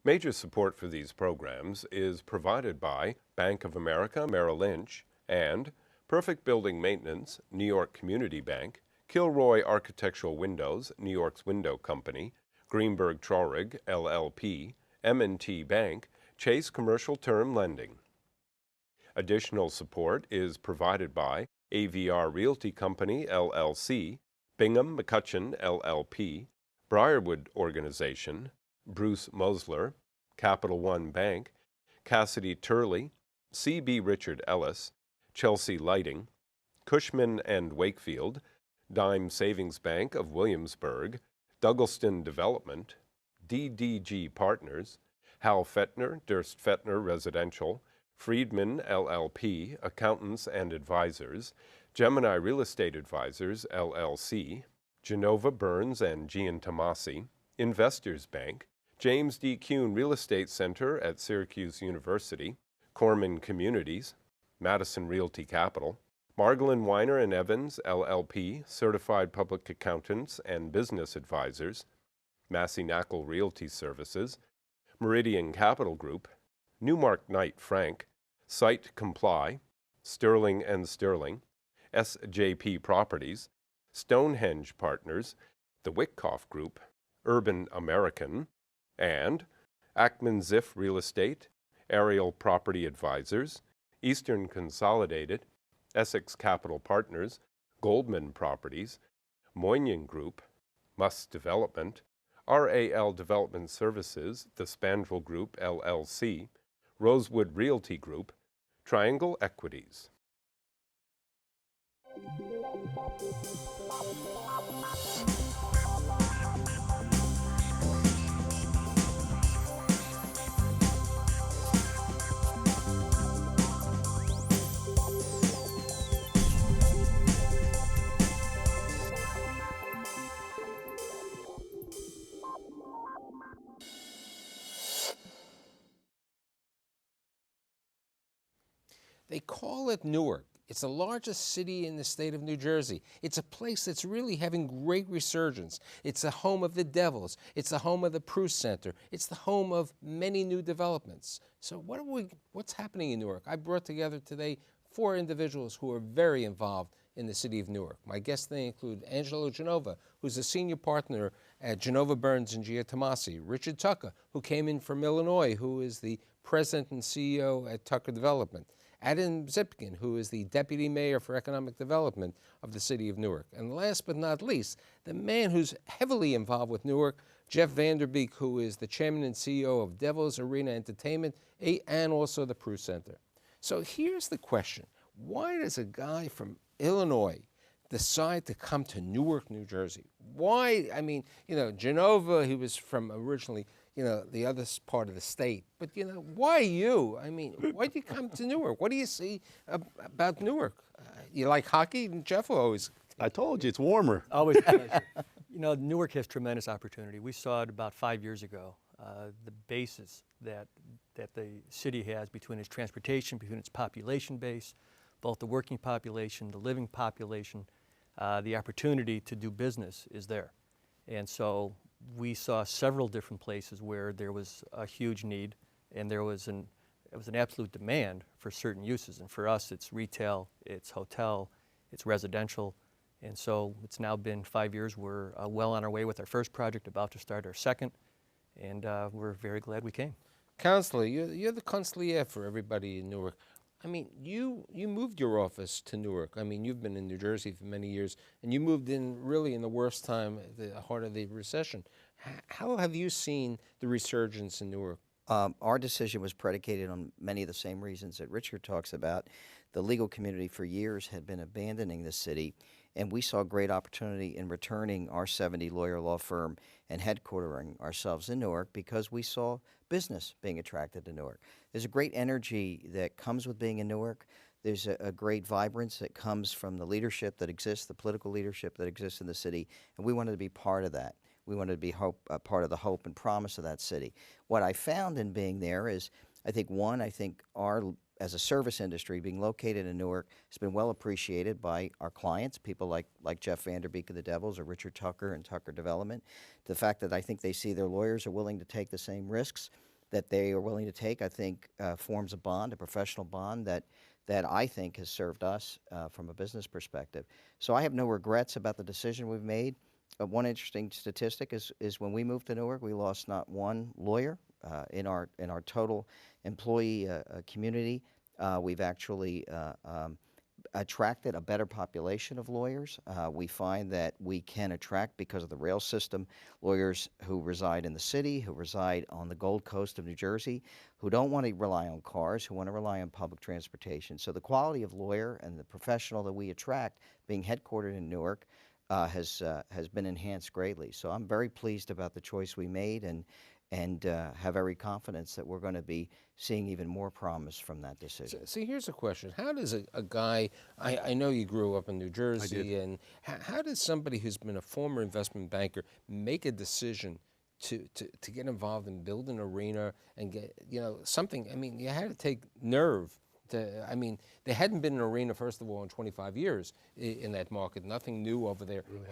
Major support for these programs is provided by Bank of America Merrill Lynch and Perfect Building Maintenance, New York Community Bank, Kilroy Architectural Windows, New York's Window Company, Greenberg Traurig, LLP, M&T Bank, Chase Commercial Term Lending. Additional support is provided by AVR Realty Company, LLC, Bingham McCutcheon, LLP, Briarwood Organization, Bruce Mosler, Capital One Bank, Cassidy Turley, C.B. Richard Ellis, Chelsea Lighting, Cushman and Wakefield, Dime Savings Bank of Williamsburg, Douglaston Development, DDG Partners, Hal Fettner, Durst Fettner Residential, Friedman LLP, Accountants and Advisors, Gemini Real Estate Advisors, LLC, Genova Burns and Gian Tomasi, Investors Bank, James D. Kuhn Real Estate Center at Syracuse University, Corman Communities, Madison Realty Capital, Margolin Weiner and Evans, LLP, Certified Public Accountants and Business Advisors, Massey Knackle Realty Services, Meridian Capital Group, Newmark Knight Frank, Site Comply, Sterling and Sterling, SJP Properties, Stonehenge Partners, the Wickoff Group, Urban American, and Ackman Ziff Real Estate, Ariel Property Advisors, Eastern Consolidated, Essex Capital Partners, Goldman Properties, Moynihan Group, Muss Development, RAL Development Services, the Spandrel Group, LLC, Rosewood Realty Group, Triangle Equities. They call it Newark. It's the largest city in the state of New Jersey. It's a place that's really having great resurgence. It's the home of the Devils. It's the home of the Proust Center. It's the home of many new developments. So what's happening in Newark? I brought together today 4 individuals who are very involved in the city of Newark. My guests today include Angelo Genova, who's a senior partner at Genova Burns and Gia Tomasi, Richard Tucker, who came in from Illinois, who is the president and CEO at Tucker Development, Adam Zipkin, who is the Deputy Mayor for Economic Development of the City of Newark. And last but not least, the man who's heavily involved with Newark, Jeff Vanderbeek, who is the Chairman and CEO of Devils Arena Entertainment and also the Proust Center. So here's the question. Why does a guy from Illinois decide to come to Newark, New Jersey? Why? I mean, Genova, he was from originally, the other part of the state. But, why you? I mean, why do you come to Newark? What do you see about Newark? You like hockey? Jeff will always... I told you, it's warmer. Always a pleasure. Newark has tremendous opportunity. We saw it about 5 years ago. The basis that the city has between its transportation, between its population base, both the working population, the living population, the opportunity to do business is there. And so we saw several different places where there was a huge need, and it was an absolute demand for certain uses. And for us, it's retail, it's hotel, it's residential. And so it's now been 5 years. We're well on our way with our first project, about to start our second, and we're very glad we came. Counselor, you're the consigliere for everybody in Newark. I mean, you moved your office to Newark. I mean, you've been in New Jersey for many years, and you moved in really in the worst time, the heart of the recession. How have you seen the resurgence in Newark? Our decision was predicated on many of the same reasons that Richard talks about. The legal community for years had been abandoning the city, and we saw great opportunity in returning our 70-lawyer law firm and headquartering ourselves in Newark because we saw business being attracted to Newark. There's a great energy that comes with being in Newark. There's a great vibrance that comes from the leadership that exists, the political leadership that exists in the city, and we wanted to be part of that. We wanted to be part of the hope and promise of that city. What I found in being there is, I think as a service industry, being located in Newark has been well appreciated by our clients, people like Jeff Vanderbeek of the Devils or Richard Tucker and Tucker Development. The fact that I think they see their lawyers are willing to take the same risks. that they are willing to take, I think, forms a bond, a professional bond that I think has served us from a business perspective. So I have no regrets about the decision we've made. One interesting statistic is when we moved to Newark, we lost not one lawyer in our total employee community. We've actually attracted a better population of lawyers. We find that we can attract, because of the rail system, lawyers who reside in the city, who reside on the Gold Coast of New Jersey, who don't want to rely on cars, who want to rely on public transportation. So the quality of lawyer and the professional that we attract, being headquartered in Newark, has been enhanced greatly. So I'm very pleased about the choice we made, and have every confidence that we're going to be seeing even more promise from that decision. So here's a question. How does a guy, I know you grew up in New Jersey, and how does somebody who's been a former investment banker make a decision to get involved in building an arena and get, something? I mean, you had to take nerve. I mean, there hadn't been an arena, first of all, in 25 years in that market. Nothing new over there. Really?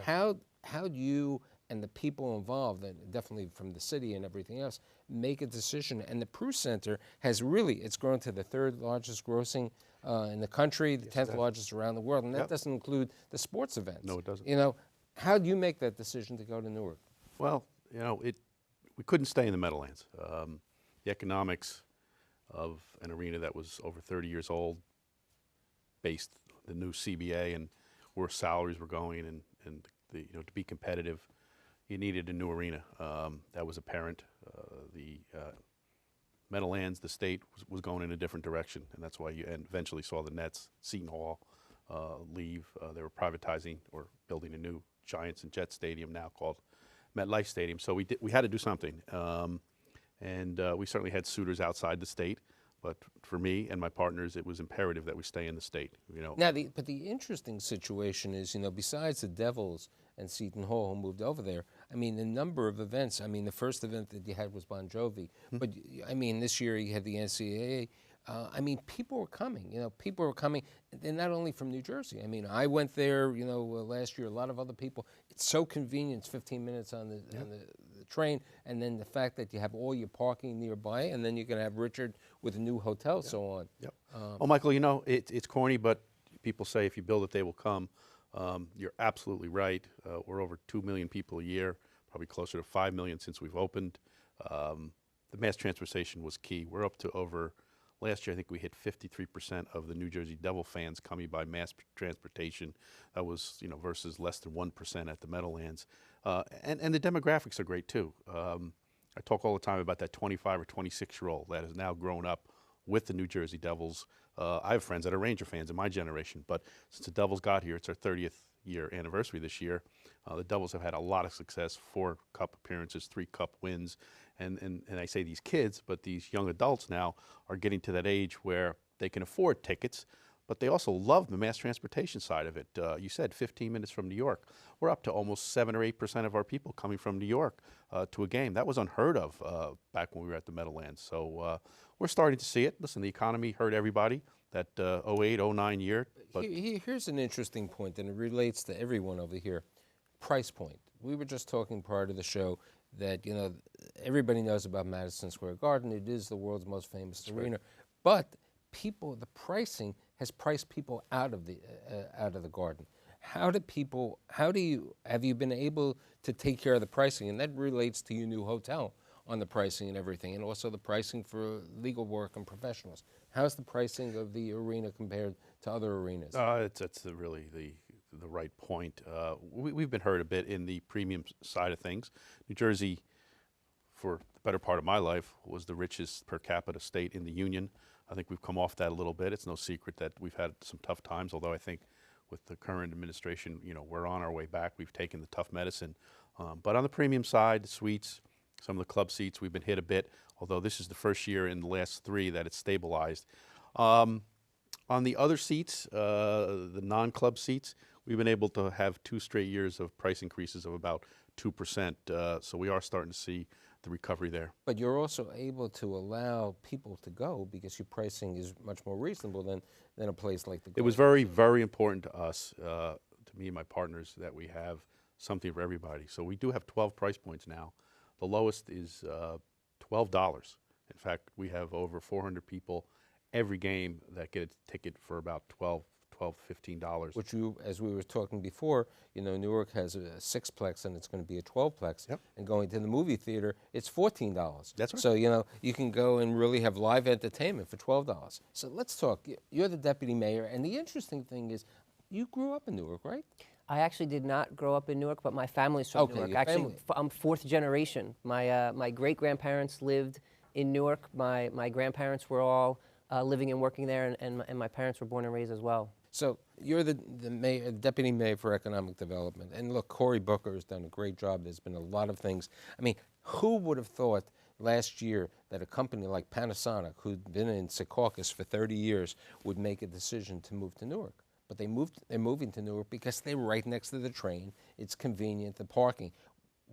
How do you and the people involved, and definitely from the city and everything else, make a decision? And the Prue Center has really, it's grown to the 3rd largest grossing in the country, the 10th largest around the world, and that doesn't include the sports events. No, it doesn't. How do you make that decision to go to Newark? Well, we couldn't stay in the Meadowlands. The economics of an arena that was over 30 years old, based the new CBA and where salaries were going, and to be competitive, you needed a new arena. That was apparent. The Meadowlands, the state, was going in a different direction, and that's why you eventually saw the Nets, Seton Hall, leave. They were privatizing or building a new Giants and Jets stadium now called MetLife Stadium. So we had to do something, and we certainly had suitors outside the state. But for me and my partners, it was imperative that we stay in the state. Now, but the interesting situation is, besides the Devils and Seton Hall who moved over there, I mean, the number of events. I mean, the first event that you had was Bon Jovi, but I mean, this year you had the NCAA. I mean, people were coming. People were coming. They're not only from New Jersey. I mean, I went there. Last year. A lot of other people. It's so convenient. It's 15 minutes on the train, and then the fact that you have all your parking nearby, and then you're going to have Richard with a new hotel, so on. Yep. Well, Michael, it's corny, but people say if you build it, they will come. You're absolutely right. We're over 2 million people a year, probably closer to 5 million since we've opened. The mass transportation was key. We're up to over. Last year, I think we hit 53% of the New Jersey Devil fans coming by mass transportation. That was, versus less than 1% at the Meadowlands. And the demographics are great too. I talk all the time about that 25 or 26-year-old that has now grown up with the New Jersey Devils. I have friends that are Ranger fans in my generation, but since the Devils got here, it's our 30th year anniversary this year. The Devils have had a lot of success, 4 Cup appearances, 3 Cup wins. And I say these kids, but these young adults now are getting to that age where they can afford tickets, but they also love the mass transportation side of it. You said 15 minutes from New York. We're up to almost 7 or 8% of our people coming from New York to a game. That was unheard of back when we were at the Meadowlands. So we're starting to see it. Listen, the economy hurt everybody that 08, 09 year. But here's an interesting point, and it relates to everyone over here. Price point. We were just talking prior to the show that, everybody knows about Madison Square Garden. It is the world's most famous arena. Right. But the pricing has priced people out of the Garden. Have you been able to take care of the pricing? And that relates to your new hotel on the pricing and everything, and also the pricing for legal work and professionals. How's the pricing of the arena compared to other arenas? That's really the right point. We've been hurt a bit in the premium side of things. New Jersey, for the better part of my life, was the richest per capita state in the Union. I think we've come off that a little bit. It's no secret that we've had some tough times, although I think with the current administration, we're on our way back. We've taken the tough medicine. But on the premium side, the suites, some of the club seats, we've been hit a bit, although this is the first year in the last 3 that it's stabilized. On the other seats, the non-club seats, we've been able to have 2 straight years of price increases of about 2%. So we are starting to see the recovery there. But you're also able to allow people to go because your pricing is much more reasonable than a place like the Garden. It was very, very important to us, to me and my partners, that we have something for everybody. So we do have 12 price points now. The lowest is $12, In fact, we have over 400 people every game that get a ticket for about $12, $15. Which you, as we were talking before, you know, Newark has a 6-plex and it's going to be a 12-plex. Yep. And going to the movie theater, it's $14. That's right. So, you know, you can go and really have live entertainment for $12. So let's talk. You're the deputy mayor, and the interesting thing is you grew up in Newark, right? I actually did not grow up in Newark, but my family's from Okay, Newark. your Actually, family. I'm fourth generation. My great-grandparents lived in Newark. My grandparents were all living and working there, and my parents were born and raised as well. So you're the mayor, deputy mayor for economic development. And look, Cory Booker has done a great job. There's been a lot of things. I mean, who would have thought last year that a company like Panasonic, who'd been in Secaucus for 30 years, would make a decision to move to Newark? But they're moving to Newark because they're right next to the train. It's convenient, the parking.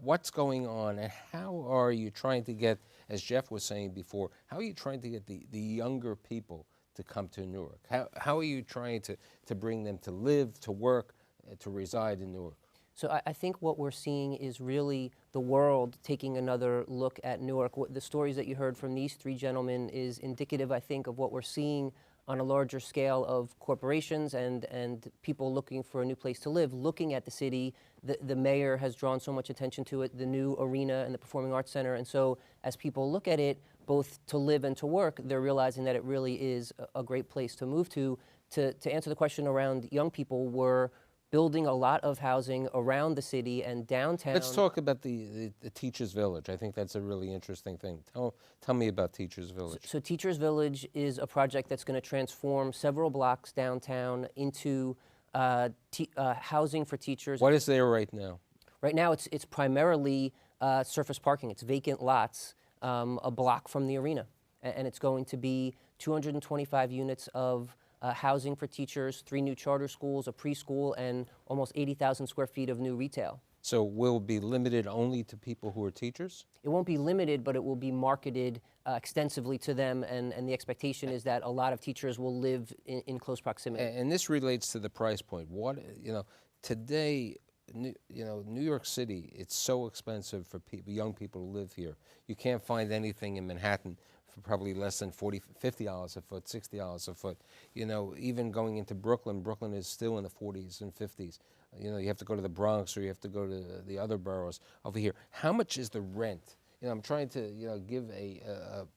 What's going on, and how are you trying to get, as Jeff was saying before, how are you trying to get the younger people to come to Newark? How are you trying to bring them to live, to work, to reside in Newark? So I think what we're seeing is really the world taking another look at Newark. The stories that you heard from these three gentlemen is indicative, I think, of what we're seeing on a larger scale of corporations and people looking for a new place to live, looking at the city. The mayor has drawn so much attention to it, the new arena and the Performing Arts Center. And so as people look at it, both to live and to work, they're realizing that it really is a great place to move to. To answer the question around young people, we're building a lot of housing around the city and downtown. Let's talk about the Teachers Village. I think that's a really interesting thing. Tell me about Teachers Village. So Teachers Village is a project that's going to transform several blocks downtown into housing for teachers. What is there right now? Right now, it's primarily surface parking. It's vacant lots a block from the arena, and it's going to be 225 units of housing for teachers, 3 new charter schools, a preschool, and almost 80,000 square feet of new retail. So will it be limited only to people who are teachers? It won't be limited, but it will be marketed extensively to them, and the expectation is that a lot of teachers will live in close proximity. And this relates to the price point. What, you know, today, you know, New York City, it's so expensive for young people to live here. You can't find anything in Manhattan for probably less than $50 a foot, $60 a foot. You know, even going into Brooklyn, Brooklyn is still in the 40s and 50s. You know, you have to go to the Bronx or you have to go to the other boroughs over here. How much is the rent? You know, I'm trying to, you know, give a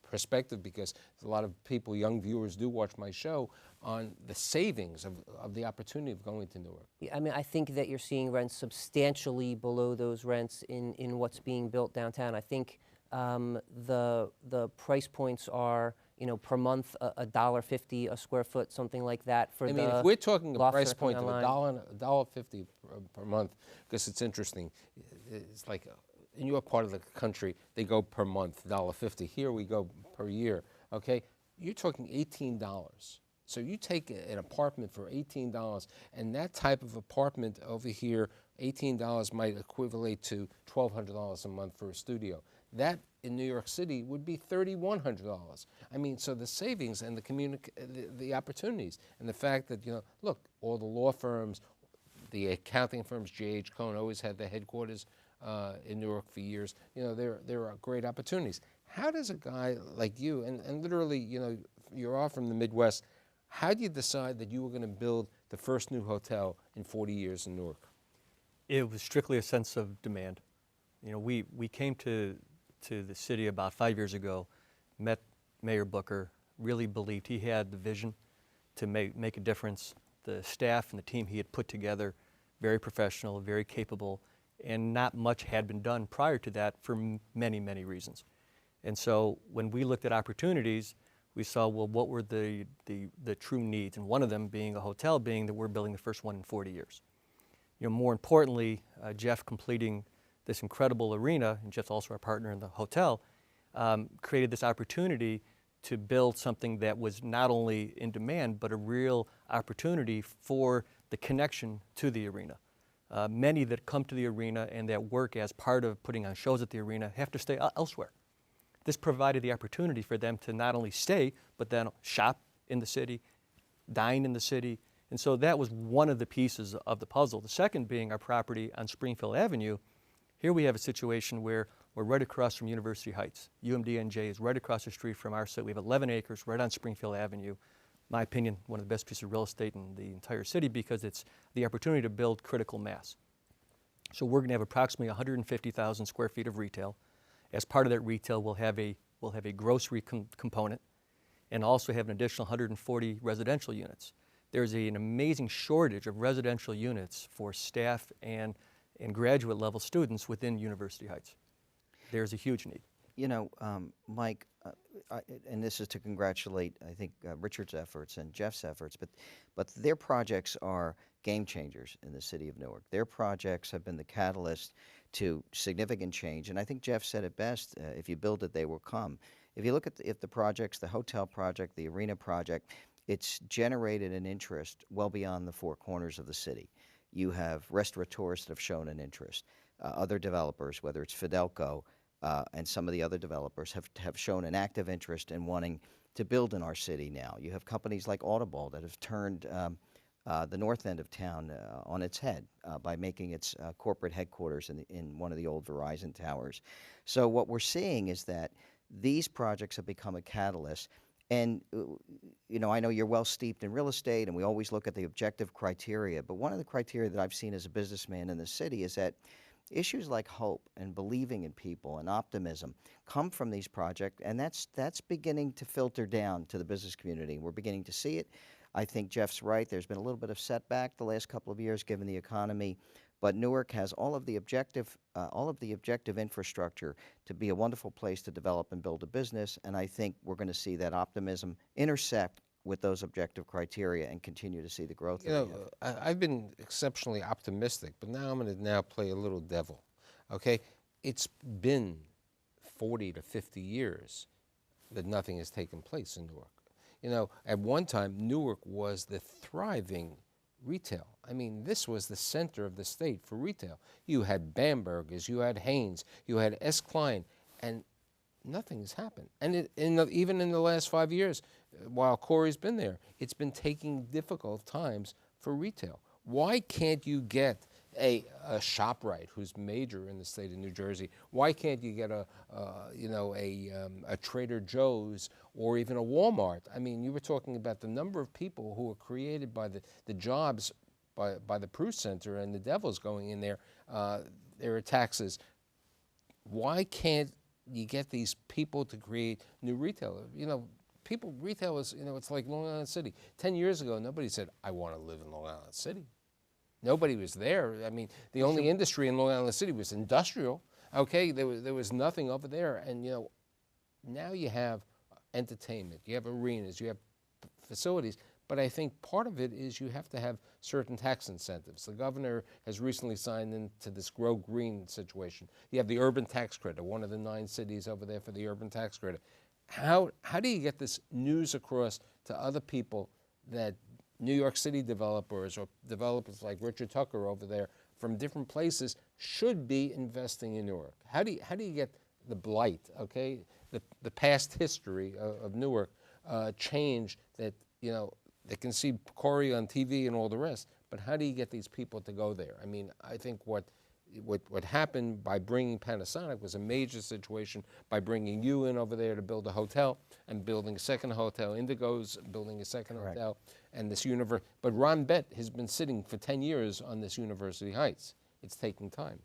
perspective because a lot of people, young viewers, do watch my show on the savings of the opportunity of going to Newark. Yeah, I mean, I think that you're seeing rents substantially below those rents in what's being built downtown. I think the price points are, you know, per month $1.50 a square foot, something like that. For I mean, if we're talking a lofts price that are coming point of online. $1.50 per month, because it's interesting. It's like in your part of the country, they go per month, $1.50. Here we go per year. Okay, you're talking $18. So you take an apartment for $18, and that type of apartment over here, $18 might equivalent to $1,200 a month for a studio. That in New York City would be $3,100. I mean, so the savings and the opportunities, and the fact that, you know, look, all the law firms, the accounting firms, J.H. Cohn always had their headquarters in Newark for years. You know, there are great opportunities. How does a guy like you, and literally, you know, you're all from the Midwest, how do you decide that you were going to build the first new hotel in 40 years in Newark? It was strictly a sense of demand. You know, we came to the city about 5 years ago, met Mayor Booker, really believed he had the vision to make a difference. The staff and the team he had put together, very professional, very capable, and not much had been done prior to that for many, many reasons. And so when we looked at opportunities, we saw, well, what were the true needs? And one of them being a hotel, being that we're building the first one in 40 years. You know, more importantly, Jeff completing this incredible arena, and Jeff's also our partner in the hotel, created this opportunity to build something that was not only in demand, but a real opportunity for the connection to the arena. Many that come to the arena and that work as part of putting on shows at the arena have to stay elsewhere. This provided the opportunity for them to not only stay, but then shop in the city, dine in the city. And so that was one of the pieces of the puzzle. The second being our property on Springfield Avenue. Here we have a situation where We're right across from University Heights. UMDNJ is right across the street from our site. We have 11 acres right on Springfield Avenue. My opinion, one of the best pieces of real estate in the entire city because it's the opportunity to build critical mass. So we're going to have approximately 150,000 square feet of retail. As part of that retail, we'll have a grocery component and also have an additional 140 residential units. There's an amazing shortage of residential units for staff and graduate level students within University Heights. There's a huge need. You know, Mike, and this is to congratulate, I think, Richard's efforts and Jeff's efforts, but their projects are game changers in the city of Newark. Their projects have been the catalyst to significant change, and I think Jeff said it best, if you build it, they will come. If you look at the projects, the hotel project, the arena project, it's generated an interest well beyond the four corners of the city. You have restaurateurs that have shown an interest. Other developers, whether it's Fidelco, and some of the other developers have shown an active interest in wanting to build in our city now. You have companies like Audible that have turned the north end of town on its head by making its corporate headquarters in one of the old Verizon towers. So what we're seeing is that these projects have become a catalyst. And, you know, I know you're well steeped in real estate, and we always look at the objective criteria, but one of the criteria that I've seen as a businessman in the city is that issues like hope and believing in people and optimism come from these projects, and that's beginning to filter down to the business community. We're beginning to see it. I think Jeff's right. There's been a little bit of setback the last couple of years given the economy, but Newark has all of the objective infrastructure to be a wonderful place to develop and build a business, and I think we're going to see that optimism intersect with those objective criteria and continue to see the growth. You know, I've been exceptionally optimistic, but now I'm going to play a little devil. Okay, it's been 40 to 50 years that nothing has taken place in Newark. You know, at one time, Newark was the thriving retail. I mean, this was the center of the state for retail. You had Bamberger's, you had Hanes, you had S. Klein, and nothing has happened. And even in the last 5 years, while Corey's been there, it's been taking difficult times for retail. Why can't you get a ShopRite, who's major in the state of New Jersey? Why can't you get a Trader Joe's or even a Walmart? I mean, you were talking about the number of people who are created by the jobs by the Prue Center and the Devils going in there. There are taxes. Why can't you get these people to create new retail? You know, retailers, you know, it's like Long Island City. 10 years ago, nobody said, I want to live in Long Island City. Nobody was there. I mean, the only industry in Long Island City was industrial. Okay, there was nothing over there. And, you know, now you have entertainment, you have arenas, you have facilities. But I think part of it is you have to have certain tax incentives. The governor has recently signed into this Grow Green situation. You have the urban tax credit, one of the 9 cities over there for the urban tax credit. How do you get this news across to other people that New York City developers or developers like Richard Tucker over there from different places should be investing in Newark? How do you get the blight, okay, the past history of Newark change that, you know, they can see Corey on TV and all the rest, but how do you get these people to go there? I mean, I think what happened by bringing Panasonic was a major situation by bringing you in over there to build a hotel and building a second hotel. Indigo's building a second hotel and this university. But Ron Bett has been sitting for 10 years on this University Heights. It's taking time.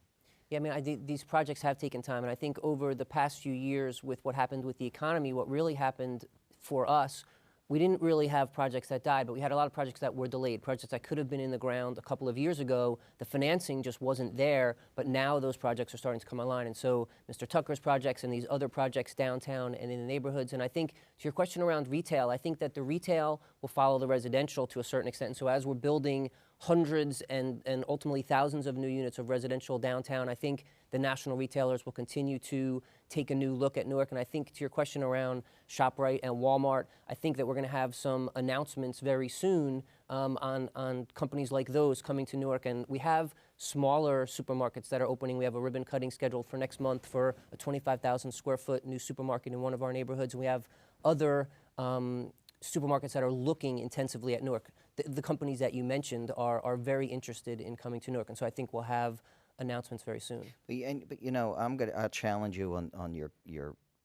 Yeah, I mean, I think these projects have taken time, and I think over the past few years with what happened with the economy, what really happened for us, we didn't really have projects that died, but we had a lot of projects that were delayed, projects that could have been in the ground a couple of years ago. The financing just wasn't there, but now those projects are starting to come online. And so Mr. Tucker's projects and these other projects downtown and in the neighborhoods. And I think to your question around retail, I think that the retail will follow the residential to a certain extent. And so as we're building hundreds and ultimately thousands of new units of residential downtown, I think the national retailers will continue to take a new look at Newark. And I think to your question around ShopRite and Walmart, I think that we're going to have some announcements very soon on companies like those coming to Newark. And we have smaller supermarkets that are opening. We have a ribbon cutting scheduled for next month for a 25,000 square foot new supermarket in one of our neighborhoods. And we have other supermarkets that are looking intensively at Newark. The companies that you mentioned are very interested in coming to Newark. And so I think we'll have announcements very soon. But you know, I'll challenge you on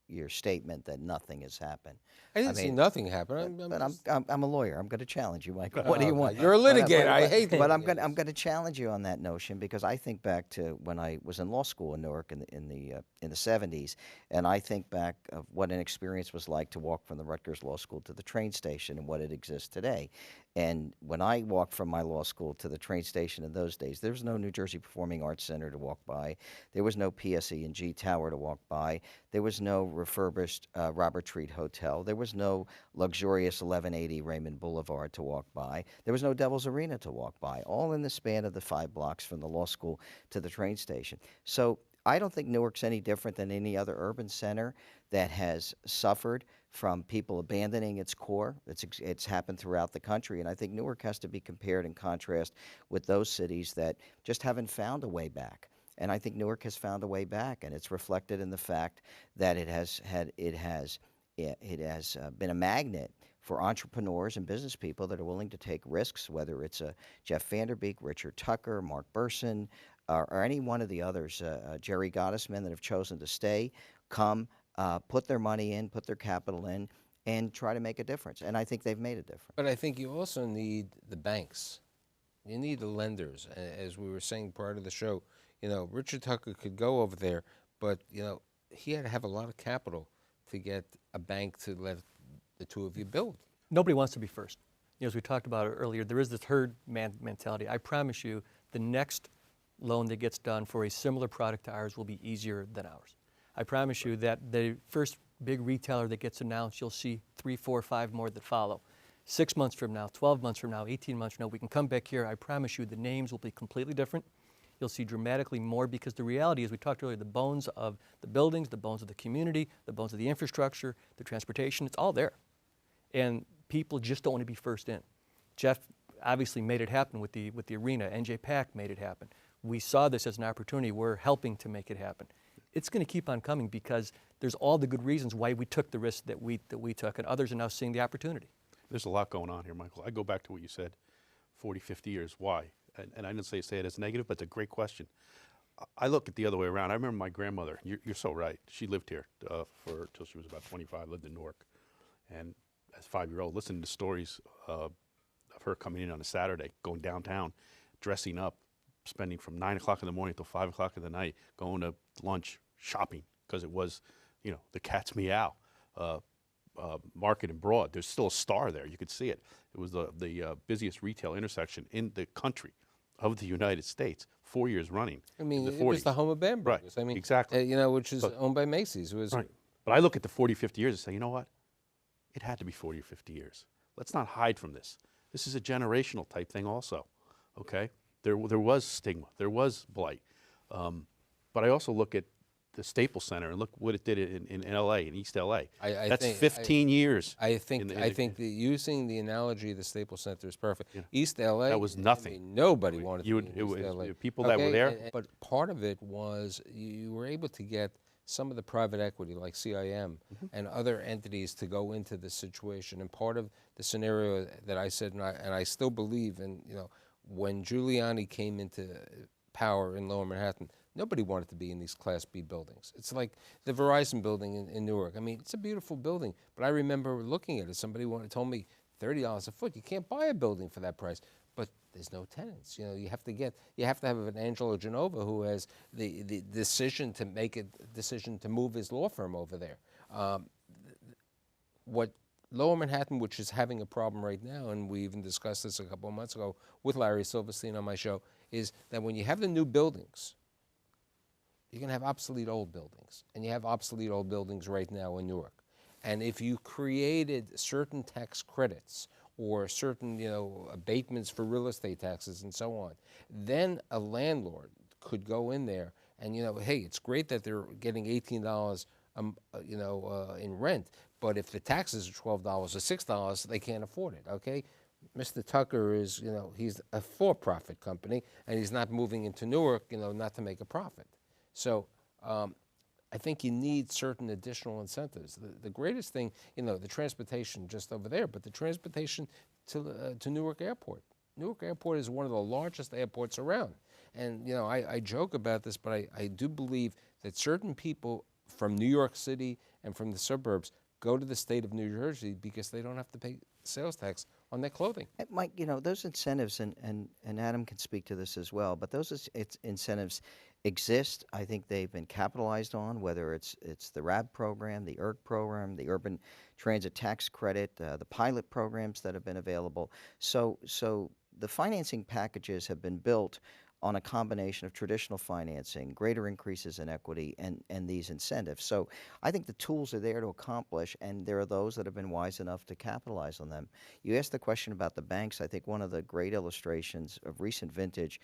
your statement that nothing has happened. I didn't see nothing happen. But I'm a lawyer. I'm going to challenge you, Michael. What do you want? You're a litigator. I hate But I'm litigators. going to challenge you on that notion because I think back to when I was in law school in Newark in the 70s, and I think back of what an experience was like to walk from the Rutgers Law School to the train station and what it exists today. And when I walked from my law school to the train station in those days, there was no New Jersey Performing Arts Center to walk by. There was no PSE&G Tower to walk by. There was no refurbished Robert Treat Hotel. There was no luxurious 1180 Raymond Boulevard to walk by. There was no Devil's Arena to walk by, all in the span of the 5 blocks from the law school to the train station. So I don't think Newark's any different than any other urban center that has suffered from people abandoning its core. It's happened throughout the country, and I think Newark has to be compared and contrast with those cities that just haven't found a way back. And I think Newark has found a way back, and it's reflected in the fact that it has been a magnet for entrepreneurs and business people that are willing to take risks, whether it's Jeff Vanderbeek, Richard Tucker, Mark Burson, or any one of the others, Jerry Gottesman, that have chosen to stay, come, put their money in, put their capital in, and try to make a difference. And I think they've made a difference. But I think you also need the banks. You need the lenders. As we were saying prior to the show, you know, Richard Tucker could go over there, but, you know, he had to have a lot of capital to get a bank to let the two of you build. Nobody wants to be first. You know, as we talked about earlier, there is this herd mentality. I promise you, the next loan that gets done for a similar product to ours will be easier than ours. I promise you that the first big retailer that gets announced, you'll see 3, 4, 5 more that follow. 6 months from now, 12 months from now, 18 months from now, we can come back here. I promise you the names will be completely different. You'll see dramatically more because the reality is, we talked earlier, the bones of the buildings, the bones of the community, the bones of the infrastructure, the transportation, it's all there. And people just don't want to be first in. Jeff obviously made it happen with the arena. NJ Pack made it happen. We saw this as an opportunity. We're helping to make it happen. It's going to keep on coming because there's all the good reasons why we took the risk that we took, and others are now seeing the opportunity. There's a lot going on here, Michael. I go back to what you said, 40, 50 years. Why? And I didn't say it as negative, but it's a great question. I look at the other way around. I remember my grandmother. You're so right. She lived here till she was about 25, lived in Newark. And as a 5-year-old, listening to stories of her coming in on a Saturday, going downtown, dressing up, spending from 9 o'clock in the morning till 5 o'clock in the night, going to lunch, shopping, because it was, you know, the cat's meow. Market and Broad. There's still a star there. You could see it. It was the busiest retail intersection in the country of the United States, 4 years running. I mean, in the it 40s. was the home of Band Right, Burgers. I mean, exactly. you know, which is owned by Macy's. It was Right. But I look at the 40, 50 years and say, you know what? It had to be 40 or 50 years. Let's not hide from this. This is a generational type thing also, okay? There was stigma. There was blight. But I also look at the Staples Center and look what it did in L.A., in East L.A. That's 15 years. I think that using the analogy of the Staples Center is perfect. Yeah. East L.A. That was nothing. I mean, nobody wanted to be in it East was L.A. people that were there. But part of it was you were able to get some of the private equity like CIM and other entities to go into this situation. And part of the scenario that I said, and I still believe in, you know, when Giuliani came into power in Lower Manhattan, nobody wanted to be in these Class B buildings. It's like the Verizon building in Newark. I mean, it's a beautiful building, but I remember looking at it. Somebody told me $30 a foot. You can't buy a building for that price. But there's no tenants. You know, you have to have an Angelo Genova who has the decision to make a decision to move his law firm over there. What Lower Manhattan, which is having a problem right now, and we even discussed this a couple of months ago with Larry Silverstein on my show, is that when you have the new buildings, you're going to have obsolete old buildings. And you have obsolete old buildings right now in Newark. And if you created certain tax credits or certain, you know, abatements for real estate taxes and so on, then a landlord could go in there and, you know, hey, it's great that they're getting $18 in rent, but if the taxes are $12 or $6, they can't afford it, okay? Mr. Tucker is, you know, he's a for-profit company, and he's not moving into Newark, you know, not to make a profit. So I think you need certain additional incentives. The greatest thing, you know, the transportation just over there, but the transportation to Newark Airport. Newark Airport is one of the largest airports around. And you know, I joke about this, but I do believe that certain people from New York City and from the suburbs go to the state of New Jersey because they don't have to pay sales tax on their clothing. Mike, you know, those incentives, and Adam can speak to this as well, but those incentives exist. I think they've been capitalized on, whether it's the RAB program, the ERG program, the Urban Transit Tax Credit, the pilot programs that have been available. So the financing packages have been built on a combination of traditional financing, greater increases in equity, and these incentives. So I think the tools are there to accomplish, and there are those that have been wise enough to capitalize on them. You asked the question about the banks. I think one of the great illustrations of recent vintage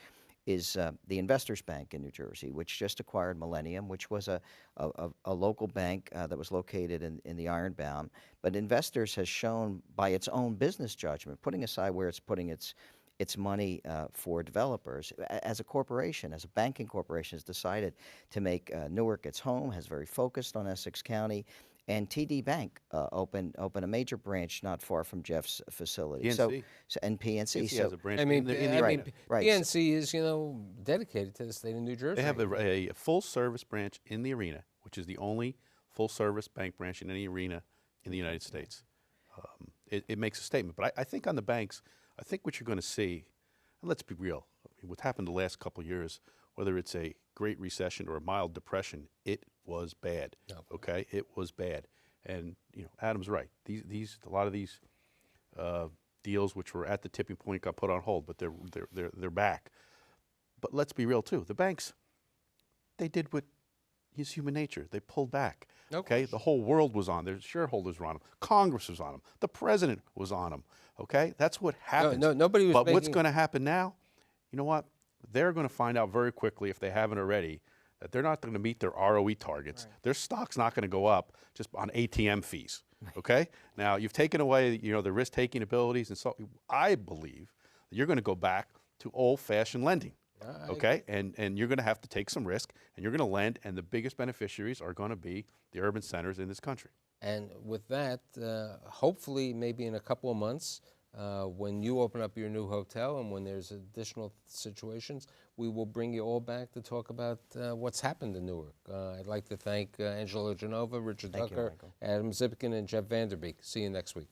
is the Investors Bank in New Jersey, which just acquired Millennium, which was a local bank that was located in the Ironbound. But Investors has shown by its own business judgment, putting aside where it's putting its money for developers, as a corporation, as a banking corporation, has decided to make Newark its home, has very focused on Essex County, and TD Bank opened a major branch not far from Jeff's facility. PNC. And PNC. PNC has a branch I mean, in the right. PNC is, you know, dedicated to the state of New Jersey. They have a full-service branch in the arena, which is the only full-service bank branch in any arena in the United States. It makes a statement. But I think on the banks, I think what you're going to see, and let's be real, I mean, what happened the last couple of years, whether it's a Great Recession or a mild depression, it was bad. No. Okay, it was bad. And you know, Adam's right. A lot of these deals, which were at the tipping point, got put on hold, but they're back. But let's be real too. The banks, they did what is human nature. They pulled back. Okay, the whole world was on. Their shareholders were on them. Congress was on them. The president was on them. Okay, that's what happened. Nobody was. But what's going to happen now? You know what? They're going to find out very quickly, if they haven't already, that they're not going to meet their ROE targets. Right. Their stock's not going to go up just on ATM fees. Okay. Now you've taken away, you know, the risk-taking abilities, and so I believe that you're going to go back to old-fashioned lending. Okay, and you're going to have to take some risk, and you're going to lend, and the biggest beneficiaries are going to be the urban centers in this country. And with that, hopefully, maybe in a couple of months, when you open up your new hotel and when there's additional situations, we will bring you all back to talk about what's happened in Newark. I'd like to thank Angelo Genova, Richard Tucker, Adam Zipkin, and Jeff Vanderbeek. See you next week.